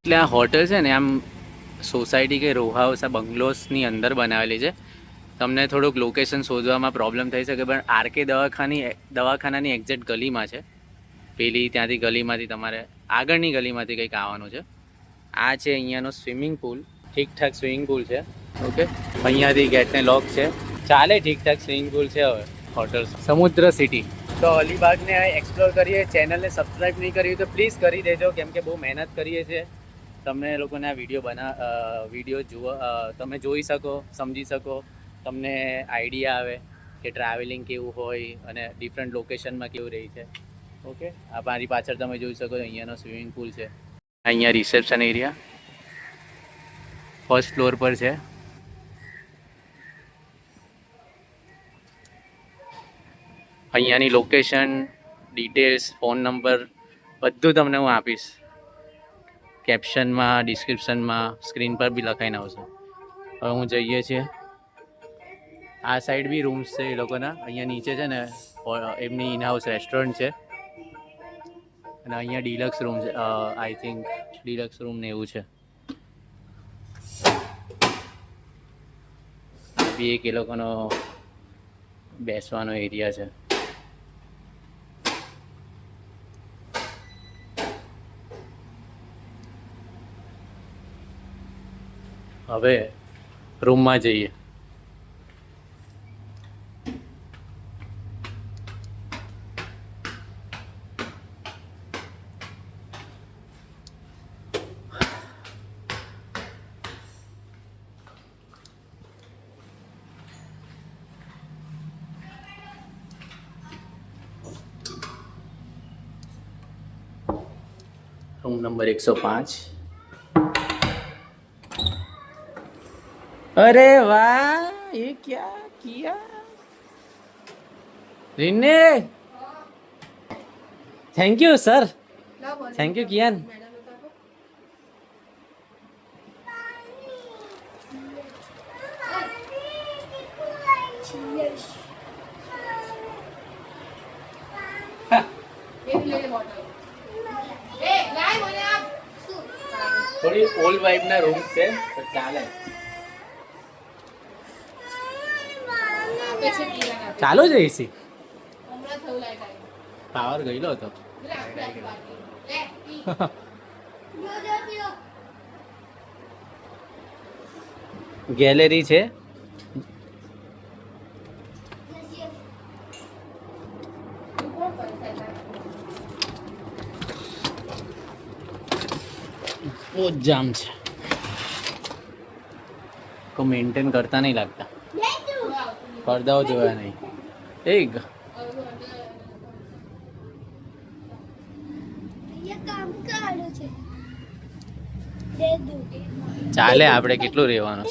એટલે આ હોટલ છે ને આમ સોસાયટી કે રો હાઉસ આ બંગલોસની અંદર બનાવેલી છે. તમને થોડુંક લોકેશન શોધવામાં પ્રોબ્લેમ થઈ શકે, પણ આરકે દવાખાનાની એક્ઝેક્ટ ગલીમાં છે. પેલી ત્યાંથી ગલીમાંથી તમારે આગળની ગલીમાંથી કંઈક આવવાનું છે. આ છે અહીંયાનો સ્વિમિંગ પુલ. ઠીકઠાક સ્વિમિંગ પુલ છે. ઓકે, અહીંયાથી ગેટને લોક છે. ચાલે, ઠીકઠાક સ્વિમિંગ પુલ છે. હવે હોટલ સમુદ્ર સિટી. તો અલીબાગને એક્સપ્લોર કરીએ. ચેનલને સબસ્ક્રાઈબ નહીં કરી તો પ્લીઝ કરી દેજો, કેમ કે બહુ મહેનત કરીએ છીએ. તમને લોકોને આ વિડીયો તમે જોઈ શકો, સમજી શકો, તમને આઈડિયા આવે કે ટ્રાવેલિંગ કેવું હોય અને ડિફરન્ટ લોકેશનમાં કેવું રહી છે. ઓકે, આ મારી પાછળ તમે જોઈ શકો અહીંયાનો સ્વિમિંગ પુલ છે. અહીંયા રિસેપ્શન એરિયા ફર્સ્ટ ફ્લોર પર છે. અહીંયાની લોકેશન, ડિટેલ્સ, ફોન નંબર બધું તમને હું આપીશ. કેપ્શનમાં, ડિસ્ક્રિપ્શનમાં, સ્ક્રીન પર બી લખાઈને આવશે. હવે હું જઈએ છીએ. આ સાઈડ બી રૂમ્સ છે એ લોકોના. અહીંયા નીચે છે ને એમની ઇન હાઉસ રેસ્ટોરન્ટ છે, અને અહીંયા ડિલક્સ રૂમ છે. આઈ થિંક ડિલક્સ રૂમ ને એવું છે. બી એક એ લોકોનો બેસવાનો એરિયા છે. હવે રૂમમાં જઈએ. Room number 105. अरे वाह, ये क्या किया रिन्ने. Thank you sir. Thank you कियान. थोड़ी ओल्ड वाइब ना रूम से तो चाले. ચાલુ જ એસી પાવર ગયેલો હતો. ગેલેરી છે. બહુ જામ છે. को मेंटेन करता नहीं लगता. પડદાઓ જોયા નહીં. એક ચાલે, આપણે કેટલું રહેવાનું.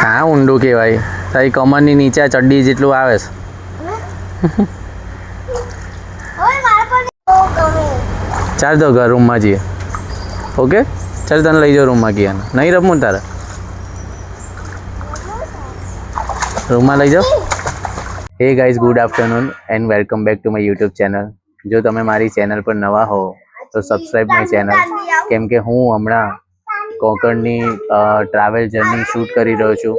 હા, ઊંડું કહેવાય. તારી કમરની નીચે ચડ્ડી જેટલું આવે છે. ચાલ તો ઘર રૂમમાં જઈએ. ઓકે, ચાલ તને લઈ જાઓ રૂમમાં. ગયા નહીં રમવું તારે? રૂમમાં લઈ જાઓ. Hey guys, good afternoon and welcome back to my YouTube channel. જો તમે મારી ચેનલ પર નવા હો તો સબસ્ક્રાઈબ માય ચેનલ, કેમ કે હું હમણાં કોંકણની ટ્રાવેલ જર્ની શૂટ કરી રહ્યો છું,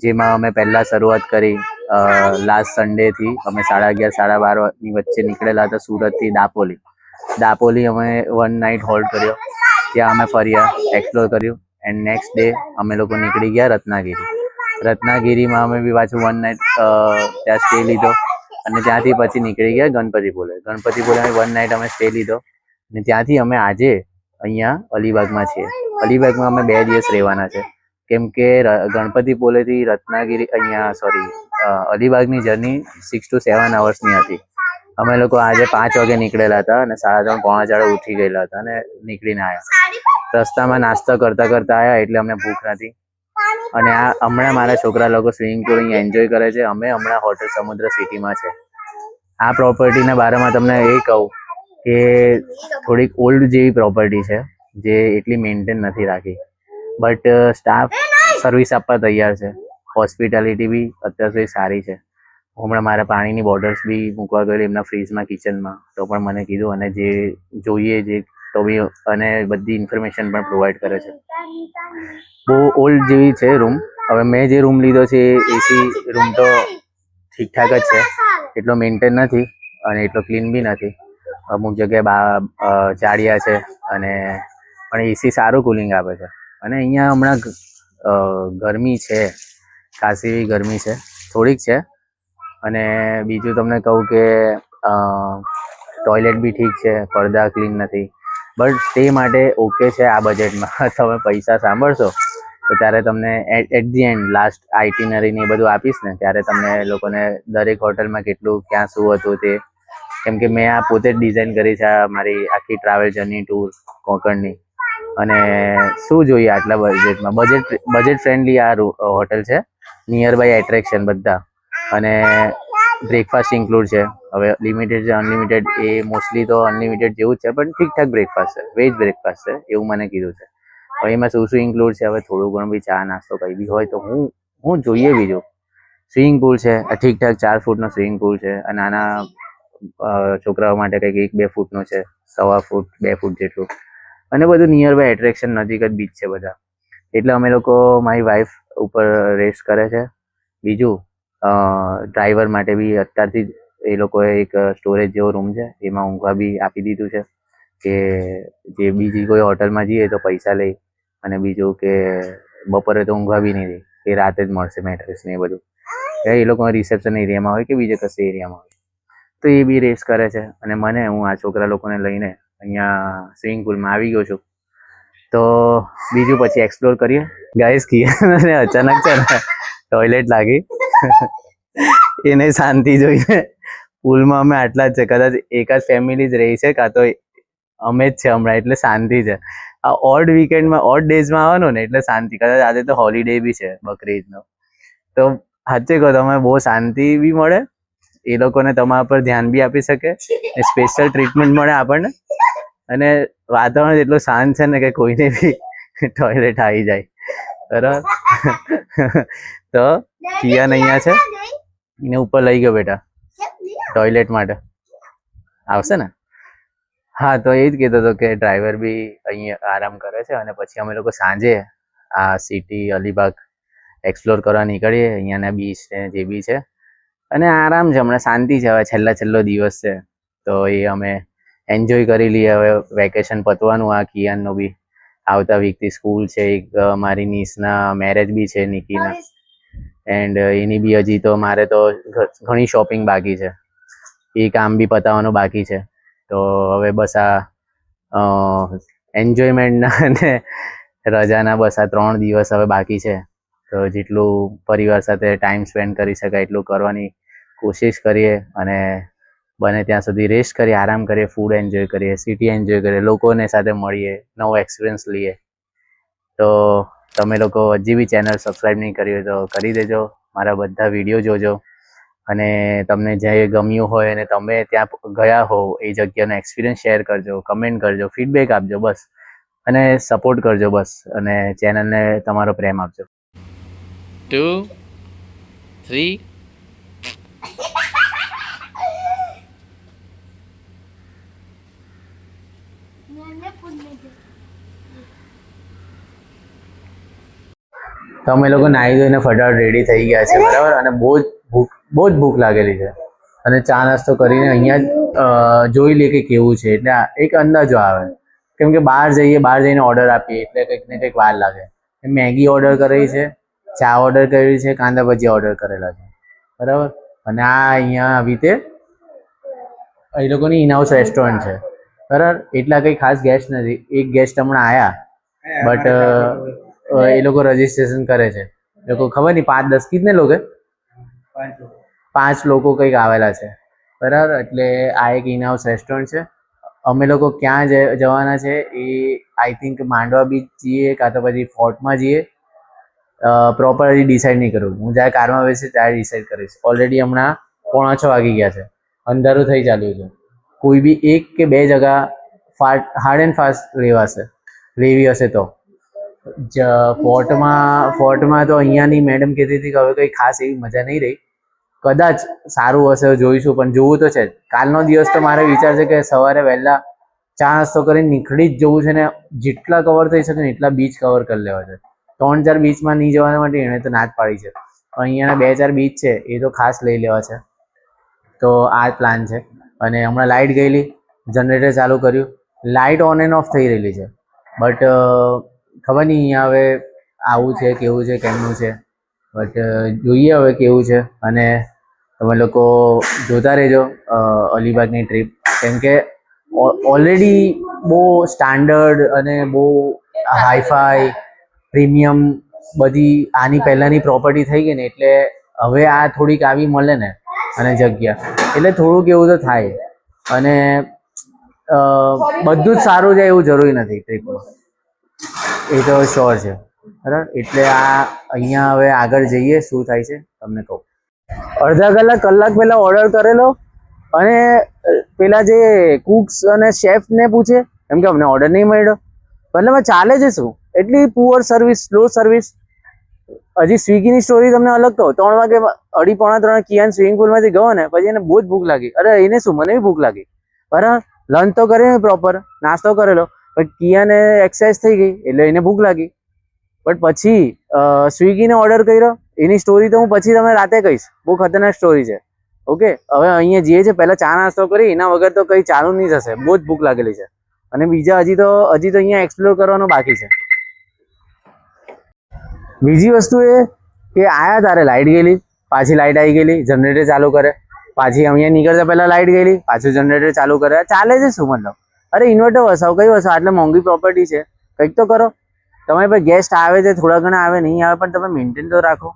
જેમાં અમે પહેલાં શરૂઆત કરી લાસ્ટ સન્ડેથી. અમે 11:30 12:30ની વચ્ચે નીકળેલા હતા સુરતથી દાપોલી. અમે 1 નાઇટ હોલ્ડ કર્યો. ત્યાં અમે ફર્યા, એક્સપ્લોર કર્યું, એન્ડ નેક્સ્ટ ડે અમે લોકો નીકળી ગયા રત્નાગીરીમાં અમે બી પાછું 1 નાઇટ ત્યાં સ્ટે લીધો, અને ત્યાંથી પછી નીકળી ગયા ગણપતિપુલે અમે 1 નાઇટ અમે સ્ટે લીધો, અને ત્યાંથી અમે આજે અહીંયા અલીબાગમાં છીએ. અલીબાગમાં અમે 2 દિવસ રહેવાના છે, કેમ કે ગણપતિપુલેથી રત્નાગીરી અલીબાગની જર્ની 6 to 7 અવર્સની હતી. અમે લોકો આજે 5 વાગે નીકળેલા હતા અને 3:30 પોણા 4 ઉઠી ગયેલા હતા અને નીકળીને આવ્યા. રસ્તામાં નાસ્તો કરતા આવ્યા એટલે અમને ભૂખ નથી. અને આ હમણાં મારા છોકરા લોકો સ્વિમિંગ પુલ અહીંયા એન્જોય કરે છે. અમે હમણાં હોટલ સમુદ્ર સિટીમાં છે. આ પ્રોપર્ટીના બારેમાં તમને એ કહું કે થોડીક ઓલ્ડ જેવી પ્રોપર્ટી છે, જે એટલી મેન્ટેન નથી રાખી, બટ સ્ટાફ સર્વિસ આપવા તૈયાર છે. હોસ્પિટાલિટી બી અત્યાર સુધી સારી છે. હમણાં મારા પાણીની બોટલ્સ બી મૂકવા ગયેલી એમના ફ્રીજમાં કિચનમાં, તો પણ મને કીધું અને જે જોઈએ જે તો બી અને બધી ઇન્ફોર્મેશન પણ પ્રોવાઈડ કરે છે. બહુ ઓલ્ડ જેવી છે રૂમ. હવે મેં જે રૂમ લીધો છે એ એસી રૂમ તો ઠીકઠાક જ છે, એટલો મેન્ટેન નથી અને એટલો ક્લીન બી નથી. અમુક જગ્યાએ ચાળિયા છે અને પણ એસી સારું કુલિંગ આપે છે. અને અહીંયા હમણાં ગરમી છે, ખાસી એવી ગરમી છે, થોડીક છે. અને બીજું તમને કહું કે ટોયલેટ બી ઠીક છે, પડદા ક્લીન નથી, બટ સ્ટે માટે ઓકે છે આ બજેટમાં. તમે પૈસા સાંભળશો તો ત્યારે તમને એટ ધી એન્ડ લાસ્ટ આઇટિનરી ને એ બધું આપીશ ને ત્યારે તમને લોકોને દરેક હોટલમાં કેટલું ક્યાં શું હતું તે, કેમ કે મેં આ પોતે જ ડિઝાઇન કરી છે મારી આખી ટ્રાવેલ જર્ની ટૂર કોંકણની. અને શું જોઈએ આટલા બજેટમાં, બજેટ ફ્રેન્ડલી આ હોટલ છે, નિયર બાય એટ્રેક્શન બધા, અને બ્રેકફાસ્ટ ઇન્ક્લુડ છે. હવે લિમિટેડ છે અનલિમિટેડ એ મોસ્ટલી તો અનલિમિટેડ જેવું જ છે, પણ ઠીકઠાક બ્રેકફાસ્ટ છે, વેજ બ્રેકફાસ્ટ છે એવું મને કીધું છે. હવે એમાં શું શું ઇન્ક્લુડ છે, હવે થોડું ઘણું બી ચા નાસ્તો કંઈ બી હોય તો હું જોઈએ બીજું. સ્વિમિંગ પુલ છે, ઠીકઠાક 4 ફૂટનો સ્વિમિંગ પુલ છે, નાના છોકરાઓ માટે કંઈક 1-2 ફૂટનો છે, 1.25 ફૂટ 2 ફૂટ જેટલું, અને બધું નિયર બાય એટ્રેક્શન નજીક જ બીચ છે બધા. એટલે અમે લોકો મારી વાઈફ ઉપર રેસ્ટ કરે છે. બીજું ડ્રાઈવર માટે બી અત્યારથી જ એ લોકોએ એક સ્ટોરેજ જેવો રૂમ છે, એમાં ઊંઘવા બી આપી દીધું છે કે જે બીજી કોઈ હોટલમાં જઈએ તો પૈસા લઈ, અને બીજું કે બપોરે તો ઊંઘવા બી નહીં દે, એ રાતે જ મળશે મેટ્રેસ ને એ બધું. એ લોકો રિસેપ્શન એરિયામાં હોય કે બીજે કશે એરિયામાં હોય તો એ બી રેસ્ટ કરે છે. અને હું આ છોકરા લોકોને લઈને અહીંયા સ્વિમિંગ પુલમાં આવી ગયો છું. તો બીજું પછી એક્સપ્લોર કરીએ. ગાઈસ કિયાને અચાનક છે ને ટોયલેટ લાગી. એને શાંતિ જોઈએ. પુલમાં અમે આટલા જ છે, કદાચ એક જ ફેમિલી જ રહી છે, કાં તો અમે જ છે હમણાં, એટલે શાંતિ છે. આ ઓડ વીકેન્ડમાં ઓડ ડેઝમાં આવવાનું ને એટલે શાંતિ. કદાચ આજે તો હોલિડે બી છે બકરીદનો, તો સાચે કહો તમે બહુ શાંતિ બી મળે, એ લોકોને તમારા પર ધ્યાન બી આપી શકે, સ્પેશિયલ ટ્રીટમેન્ટ મળે આપણને, અને વાતાવરણ એટલું શાંત છે ને કે કોઈને બી ટોયલેટ આવી જાય. બરાબર. તો કિયાન અહીંયા છે, એને ઉપર લઈ ગયો બેટા ટોયલેટ માટે, આવશે ને. હા, તો એ જ કહેતો હતો કે ડ્રાઈવર બી અહીંયા આરામ કરે છે, અને પછી અમે લોકો સાંજે આ સિટી અલીબાગ એક્સપ્લોર કરવા નીકળીએ, અહીંયાના બીચ ને જે બી છે, અને આરામ છે હમણાં, શાંતિ છે. હવે છેલ્લો દિવસ છે તો એ અમે એન્જોય કરી લઈએ. હવે વેકેશન પતવાનું આ કિયાનનો બી, આવતા વીકથી સ્કૂલ છે. એક મારી નીસના મેરેજ બી છે નિકીના, એન્ડ એની બી હજી તો મારે તો ઘણી શોપિંગ બાકી છે, એ કામ બી પતાવવાનું બાકી છે. તો હવે બસ આ એન્જોયમેન્ટના અને રજાના બસ આ 3 દિવસ હવે બાકી છે. તો જેટલું પરિવાર સાથે ટાઈમ સ્પેન્ડ કરી શકાય એટલું કરવાની કોશિશ કરીએ, અને બને ત્યાં સુધી રેસ્ટ કરીએ, આરામ કરીએ, ફૂડ એન્જોય કરીએ, સિટી એન્જોય કરીએ, લોકોને સાથે મળીએ, નવો એક્સપિરિયન્સ લઈએ. તો તમે લોકો હજી બી ચેનલ સબસ્ક્રાઈબ નહીં કરી હોય તો કરી દેજો, મારા બધા વિડીયો જોજો, અને તમને જે ગમ્યું હોય અને તમે ત્યાં ગયા હો એ જગ્યાનો એક્સપિરિયન્સ શેર કરજો, કમેન્ટ કરજો, ફીડબેક આપજો બસ, અને સપોર્ટ કરજો બસ, અને ચેનલને તમારો પ્રેમ આપજો. 2 3 તો અમે લોકો નાહી ધોઈને ફટાફટ રેડી થઈ ગયા છે, બરાબર. અને બહુ જ ભૂખ લાગેલી છે, અને ચા નાસ્તો કરીને અહીંયા જોઈ લઈએ કે કેવું છે, એટલે એક અંદાજો આવે. કેમ કે બહાર જઈને ઓર્ડર આપીએ એટલે કંઈક ને કંઈક વાર લાગે. મેગી ઓર્ડર કરી છે, ચા ઓર્ડર કરી છે, કાંદા ભજીયા ઓર્ડર કરેલા છે, બરાબર. અને આ અહીંયા આવી રીતે એ લોકોની ઇનહાઉસ રેસ્ટોરન્ટ છે, બરાબર. એટલા કંઈ ખાસ ગેસ્ટ નથી, એક ગેસ્ટ હમણાં આવ્યા, બટ એ લોકો રજીસ્ટ્રેશન કરે છે. લોકો ખબર નહીં 5-10 કિતને લોકો 5 લોકો કંઈક આવેલા છે, બરાબર. એટલે આ એક ઇનહાઉસ રેસ્ટોરન્ટ છે. અમે લોકો ક્યાં જવાના છે એ આઈ થિંક માંડવા બીચ જઈએ કાં તો પછી ફોર્ટમાં જઈએ, પ્રોપર હજી ડિસાઈડ નહીં કરું. હું જ્યારે કારમાં બેસીશ ત્યારે ડિસાઈડ કરીશ. ઓલરેડી હમણાં 5:45 વાગી ગયા છે, અંધારું થઈ ચાલ્યું છે. કોઈ બી 1 કે 2 જગા હાર્ડ એન્ડ ફાસ્ટ લેવી હશે તો ફોર્ટમાં તો અહીંયાની મેડમ કહેતી હતી કે હવે કંઈ ખાસ એવી મજા નહીં રહી, કદાચ સારું હશે જોઈશું, પણ જોવું તો છે જ. કાલનો દિવસ તો મારે વિચાર છે કે સવારે વહેલા ચા નાસ્તો કરીને નીકળી જ જવું છે ને જેટલા કવર થઈ શકે ને એટલા બીચ કવર કરી લેવા છે. 3-4 બીચમાં નહીં જવાના માટે એણે તો ના જ પાડી છે. અહીંયાના 2-4 બીચ છે એ તો ખાસ લઈ લેવા છે. તો આ પ્લાન છે. અને હમણાં લાઇટ ગયેલી, જનરેટર ચાલુ કર્યું, લાઇટ ઓન એન્ડ ઓફ થઈ રહેલી છે. બટ ખબર નહીં અહીંયા હવે આવું છે કેવું છે કેમનું છે, બટ જોઈએ હવે કેવું છે. અને તમે લોકો જોતા રહેજો અલીબાગની ટ્રીપ, કેમ કે ઓલરેડી બહુ સ્ટાન્ડર્ડ અને બહુ હાઈફાઈ પ્રીમિયમ બધી આની પહેલાંની પ્રોપર્ટી થઈ ગઈ ને, એટલે હવે આ થોડીક આવી મળે ને અને જગ્યા, એટલે થોડુંક એવું તો થાય. અને બધું જ સારું છે એવું જરૂરી નથી ટ્રીપમાં, એ તો શ્યોર છે. બરાબર, એટલે આ અહીંયા હવે આગળ જઈએ શું થાય છે તમને કહું. અડધા કલાક પહેલાં ઓર્ડર કરેલો અને પેલા જે કુક્સ અને શેફને પૂછે એમ કે અમને ઓર્ડર નહીં મળ્યો. મતલબ ચાલે છે શું? એટલી પુઅર સર્વિસ, સ્લો સર્વિસ. હજી સ્વિગીની સ્ટોરી તમને અલગ કહું. 3 વાગે 2:30-3 કિયાન સ્વિમિંગ પુલમાંથી ગયો ને, પછી એને બહુ જ ભૂખ લાગી. અરે એને શું, મને બી ભૂખ લાગી. બરાબર, લંચ તો કરે પ્રોપર, નાસ્તો કરેલો, બટ કિયાને એક્સરસાઇઝ થઈ ગઈ એટલે એને ભૂખ લાગી. બટ પછી સ્વિગીને ઓર્ડર કર્યો. એની સ્ટોરી તો હું પછી તમને રાતે કહીશ, બહુ ખતરનાક સ્ટોરી છે. ઓકે, હવે અહીંયા જે છે પહેલાં ચા નાસ્તો કરી, એના વગર તો કંઈ ચાલુ નહીં થશે. બહુ જ ભૂખ લાગેલી છે. અને બીજા હજી તો અહીંયા એક્સપ્લોર કરવાનું બાકી છે. બીજી વસ્તુ એ કે આયા તારે લાઇટ ગયેલી, પાછી લાઇટ આવી ગયેલી, જનરેટર ચાલુ કરે, પાછી અહીંયા નીકળતા પહેલાં લાઇટ ગયેલી, પાછું જનરેટર ચાલુ કરે. ચાલે છે શું મતલબ? અરે ઇન્વર્ટર વસાવો, કઈ વસાવો? આટલે મોંઘી પ્રોપર્ટી છે, કંઈક તો કરો. તમારી પાસે ગેસ્ટ આવે છે, થોડા ઘણા આવે, નહીં આવે, પણ તમે મેન્ટેન તો રાખો.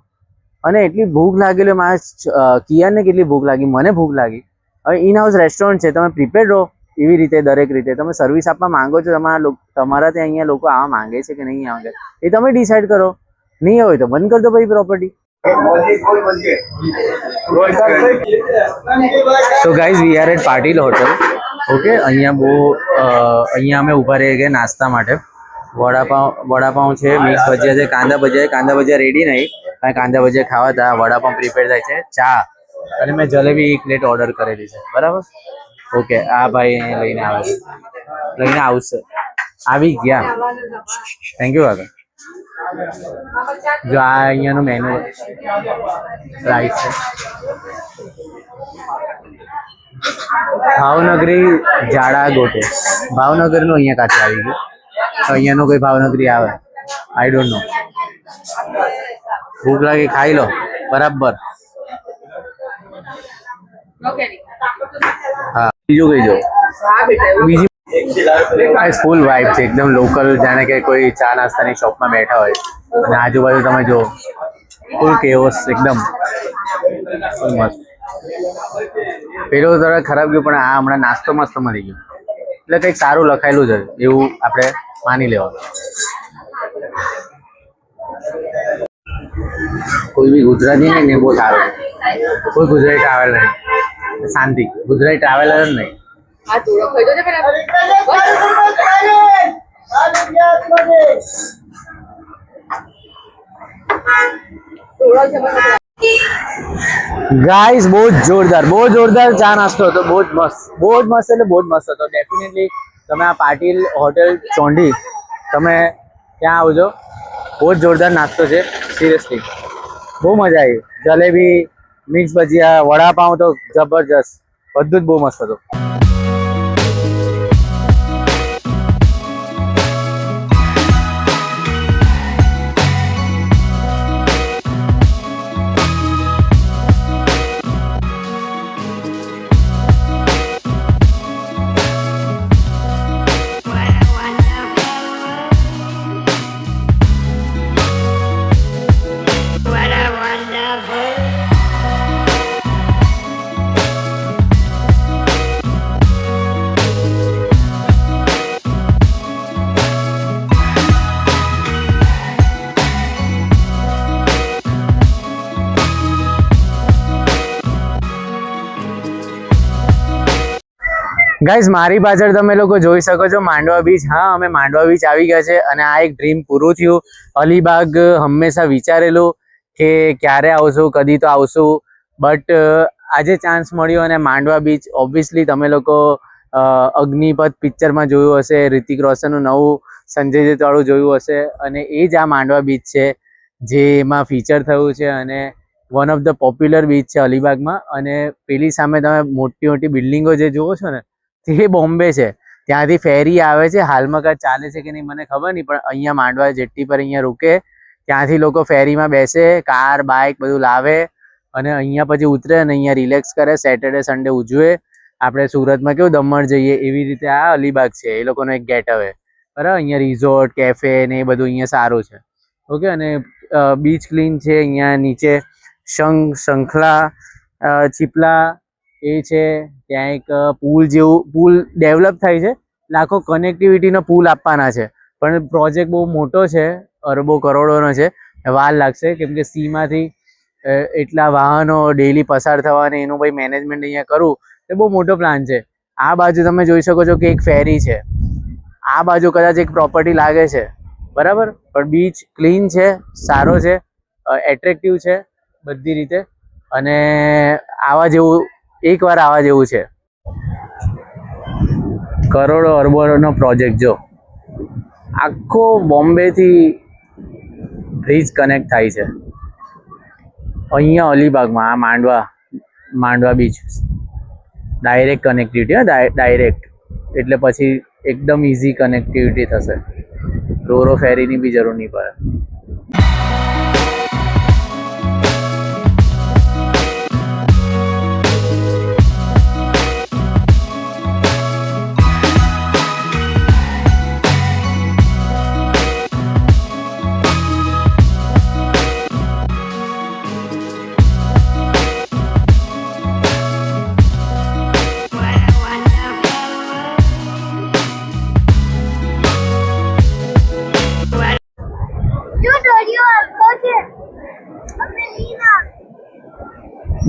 અને એટલી ભૂખ લાગેલી, મારા કિયાનને કેટલી ભૂખ લાગી, મને ભૂખ લાગી. હવે ઇન હાઉસ રેસ્ટોરન્ટ છે, તમે પ્રિપેર્ડ રહો એવી રીતે, દરેક રીતે તમે સર્વિસ આપવા માંગો છો. તમારા ત્યાં અહીંયા લોકો આવવા માંગે છે કે નહીં માંગે એ તમે ડિસાઈડ કરો. નહીં હોય તો બંધ કરી દો ભાઈ property. So guys, we are at Patil hotel. Okay, અહીંયા અમે ઊભા રહી ગયા નાસ્તા માટે. વડાપાઉં છે, મિક્સ ભજીયા છે, કાંદા ભજીયા રેડી નહીં, કારણ કાંદા ભજીયા ખાવા હતા. વડાપાઉં પ્રિપેર થાય છે, ચા અને મેં જલેબી 1 પ્લેટ ઓર્ડર કરેલી છે. બરાબર, ઓકે. આ ભાઈ અહીંયા લઈને આવશે, આવી ગયા. થેન્ક યુ કાકા. જો આ અહીંયાનું મેનુ રાઈસ છે. ભાવનગરી જાડા ગોટે, ભાવનગરનું અહીંયા કાચે આવી ગયું. અહીંયાનું કોઈ ભાવનગરી આવે, આઈ ડોન્ટ નો. ભૂખ લાગી, ખાઈ લો બરાબર. હા, બીજું કઈ જો બીજી ફૂલ વાઇબ છે, એકદમ લોકલ, જાણે કે કોઈ ચા નાસ્તાની શોપમાં બેઠા હોય. અને આજુબાજુ તમે જો ફૂલ કેઓસ, એકદમ મસ્ત. પેલું થોડા ખરાબ ગયું, પણ આ હમણાં નાસ્તો મસ્ત મળી ગયો, એટલે કંઈક સારું લખાયેલું છે એવું આપણે માની લેવાનું. કોઈ બી ગુજરાતી નહીં ને બહુ સારું, કોઈ ગુજરાતી ટ્રાવેલર નહીં, શાંતિ. ગુજરાતી ટ્રાવેલર જ નહીં. ગાઈસ, બહુ જ જોરદાર ચા નાસ્તો હતો. બહુ જ મસ્ત એટલે બહુ જ મસ્ત હતો. ડેફિનેટલી તમે આ પાટીલ હોટેલ ચોંડી તમે ત્યાં આવજો. બહુ જ જોરદાર નાસ્તો છે, સિરિયસલી બહુ મજા આવી. જલેબી, મિક્સ ભજીયા, વડાપાઉં તો જબરજસ્ત, બધું જ બહુ મસ્ત હતું. ગાઈઝ, મારી પાછળ તમે લોકો જોઈ શકો છો માંડવા બીચ. હા, અમે માંડવા બીચ આવી ગયા છે અને આ એક ડ્રીમ પૂરું થયું. અલીબાગ હંમેશા વિચારેલું કે ક્યારે આવશું, કદી તો આવશું, બટ આજે ચાન્સ મળ્યો અને માંડવા બીચ ઓબ્વિયસલી તમે લોકો અગ્નિપથ પિક્ચરમાં જોયું હશે, રિતિક રોશનનું નવું સંજય દત્ત વાળું જોયું હશે, અને એ જ આ માંડવા બીચ છે જે એમાં ફીચર થયું છે અને one of the popular beach છે અલીબાગમાં. અને પેલી સામે તમે મોટી મોટી બિલ્ડિંગો જે જુઓ છો ને તે બોમ્બે છે. ત્યાંથી ફેરી આવે છે, હાલમાં કાંઈ ચાલે છે કે નહીં મને ખબર નહીં, પણ અહીંયા માંડવા જેટ્ટી પર અહીંયા રૂકે, ત્યાંથી લોકો ફેરીમાં બેસે, કાર બાઇક બધું લાવે અને અહીંયા પછી ઉતરે અને અહીંયા રિલેક્સ કરે, સેટરડે સન્ડે ઉજવે. આપણે સુરતમાં કેવું દમણ જઈએ એવી રીતે આ અલીબાગ છે એ લોકોનો એક ગેટ અવે, બરાબર. અહીંયા રિઝોર્ટ કેફે ને એ બધું અહીંયા સારું છે. ઓકે. અને બીચ ક્લીન છે. અહીંયા નીચે શંખલા ચીપલા એ છે. ત્યાં એક પુલ ડેવલપ થાય છે, લાખો કનેક્ટિવિટીનો પુલ આપવાના છે, પણ પ્રોજેક્ટ બહુ મોટો છે, અરબો કરોડોનો છે, વાર લાગશે કેમ કે સીમાંથી એટલા વાહનો ડેલી પસાર થવાને એનું ભાઈ મેનેજમેન્ટ અહીંયા કરવું એ બહુ મોટો પ્લાન છે. આ બાજુ તમે જોઈ શકો છો કે એક ફેરી છે, આ બાજુ કદાચ એક પ્રોપર્ટી લાગે છે, બરાબર. પણ બીચ ક્લીન છે, સારો છે, એટ્રેક્ટિવ છે બધી રીતે, અને આવા જેવું એકવાર આવા જેવું છે. કરોડો અરબોનો પ્રોજેક્ટ જો આખો બોમ્બેથી બ્રિજ કનેક્ટ થાય છે અહીંયા અલીબાગમાં. આ માંડવા બીચ ડાયરેક્ટ કનેક્ટિવિટી, ડાયરેક્ટ, એટલે પછી એકદમ ઇઝી કનેક્ટિવિટી થશે, રોરો ફેરીની બી જરૂર નહીં પડે.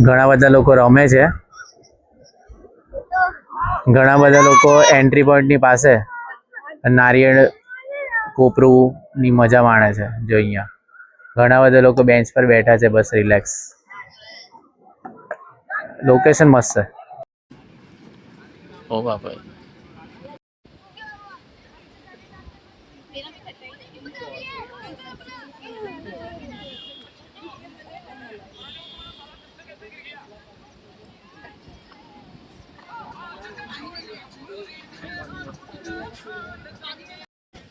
ઘણા બધા લોકો રમે છે, ઘણા બધા લોકો એન્ટ્રી પોઈન્ટની પાસે નારિયેળ કોપરુંની મજા માણે છે. જો અહીંયા ઘણા બધા લોકો બેન્ચ પર બેઠા છે, બસ રિલેક્સ. લોકેશન મસ્ત છે. ઓ બાપા.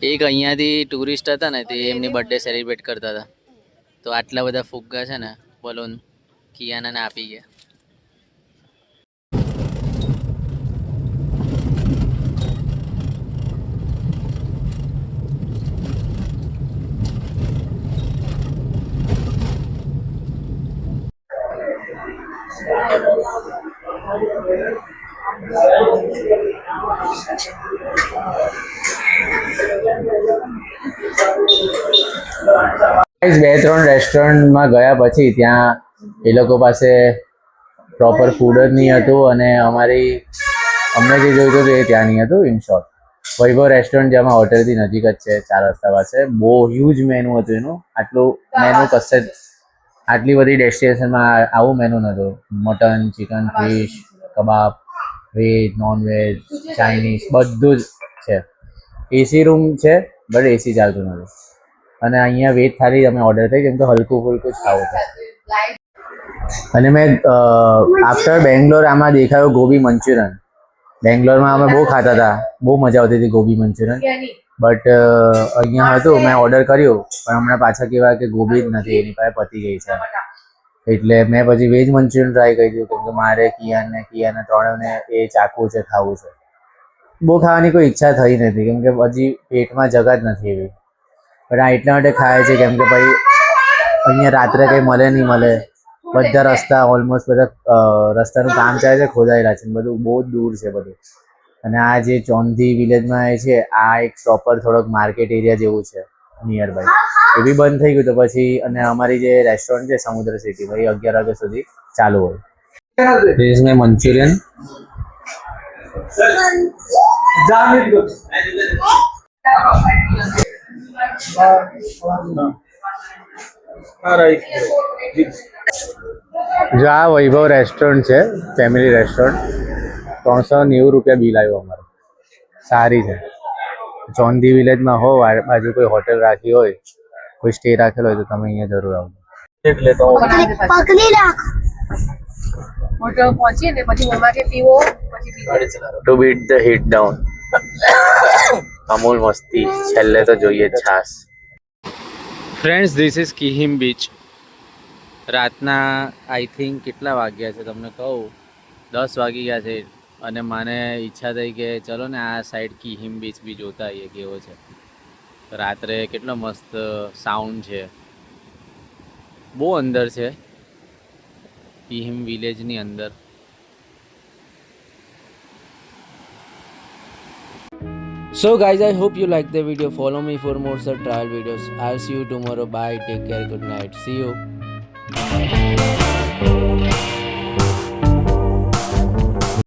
એક અહીંયાથી ટુરિસ્ટ હતા ને તે એમની બર્થડે સેલિબ્રેટ કરતા હતા, તો આટલા બધા ફુગ્ગા છે ને બલૂન કિયાનાને આપી ગયા. બે ત્રણ રેસ્ટોરન્ટમાં ગયા પછી ત્યાં એ લોકો પાસે પ્રોપર ફૂડ જ નહીં હતું, અને અમને જે જોઈતું હતું એ ત્યાં નહીં હતું. ઇન શોર્ટ, વૈભવ રેસ્ટોરન્ટ જેમાં હોટલથી નજીક જ છે, 4 રસ્તા પાસે, બહુ હ્યુજ મેનુ હતું એનું. આટલું મેનુ કશે આટલી બધી ડેસ્ટિનેશનમાં આવું મેનુ નહોતું. મટન, ચિકન, ફિશ, કબાબ, વેજ, નોન વેજ, ચાઇનીઝ બધું જ છે. એસી રૂમ છે, બટ એસી ચાલતું નથી. અને અહીંયા વેજ થાળી અમે ઓર્ડર કરી કેમ કે હલકું ફુલકું જ ખાવું છે. અને મેં આફ્ટર બેંગ્લોર આમાં દેખાયો ગોબી મંચુરિયન. બેંગ્લોરમાં અમે બહુ ખાતા હતા, બહુ મજા આવતી હતી ગોબી મંચુરિયન, બટ અહીંયા હતું, મેં ઓર્ડર કર્યું, પણ હમણાં પાછા કહેવાય કે ગોબી જ નથી, એની પાસે પતી ગઈ છે. એટલે મેં પછી વેજ મંચુરિયન ટ્રાય કર્યું કેમ કે મારે કિયાને ત્રણેયને એ ચાખવું છે, ખાવું છે. બહુ ખાવાની કોઈ ઈચ્છા થઈ નથી કેમ કે હજી પેટમાં જગા જ નથી એવી, પણ આ એટલા માટે ખાય છે કેમ કે ભાઈ અહીંયા રાત્રે કંઈ મળે નહીં મળે. બધા રસ્તા ઓલમોસ્ટ બધા રસ્તાનું કામ ચાલે છે, ખોદાયેલા છે, બધું બહુ જ દૂર છે બધું. અને આ જે ચોંધી વિલેજમાં એ છે, આ એક પ્રોપર થોડોક માર્કેટ એરિયા જેવું છે નિયર બાય, એ બી બંધ થઈ ગયું. તો પછી અને અમારી જે રેસ્ટોરન્ટ છે સમુદ્ર સિટી, ભાઈ 11 વાગ્યા સુધી ચાલુ હોય. This is my Manchurian. જો આ વૈભવ રેસ્ટોરન્ટ છે, ફેમિલી રેસ્ટોરન્ટ. 390 રૂપિયા બિલ આવ્યું અમારું. સારી છે. ચોંધી વિલેજમાં હો બાજુ કોઈ હોટેલ રાખી હોય, કોઈ સ્ટે રાખેલો હોય તો તમે અહીંયા જરૂર આવજો. પકડી રાખ. હોટલ પહોંચીએ ને પછી મમ્મા કે પીવો પછી to beat the heat down. Amul Masti છેલ્લે તો જોઈએ છાસ. Friends, this is Kihim beach. રાતના આઈ થિંક કેટલા વાગ્યા છે તમને કહું, 10 વાગી ગયા છે. અને મને ઈચ્છા થઈ કે ચલો ને આ સાઈડ કિહિમ બીચ બી જોતા આવીએ કેવો છે. રાત્રે કેટલો મસ્ત સાઉન્ડ છે. બહુ અંદર છે, કિહિમ વિલેજની અંદર. So guys, I hope you like the video. Follow me for more such travel videos. I'll see you tomorrow. Bye. Take care. Good night. See you.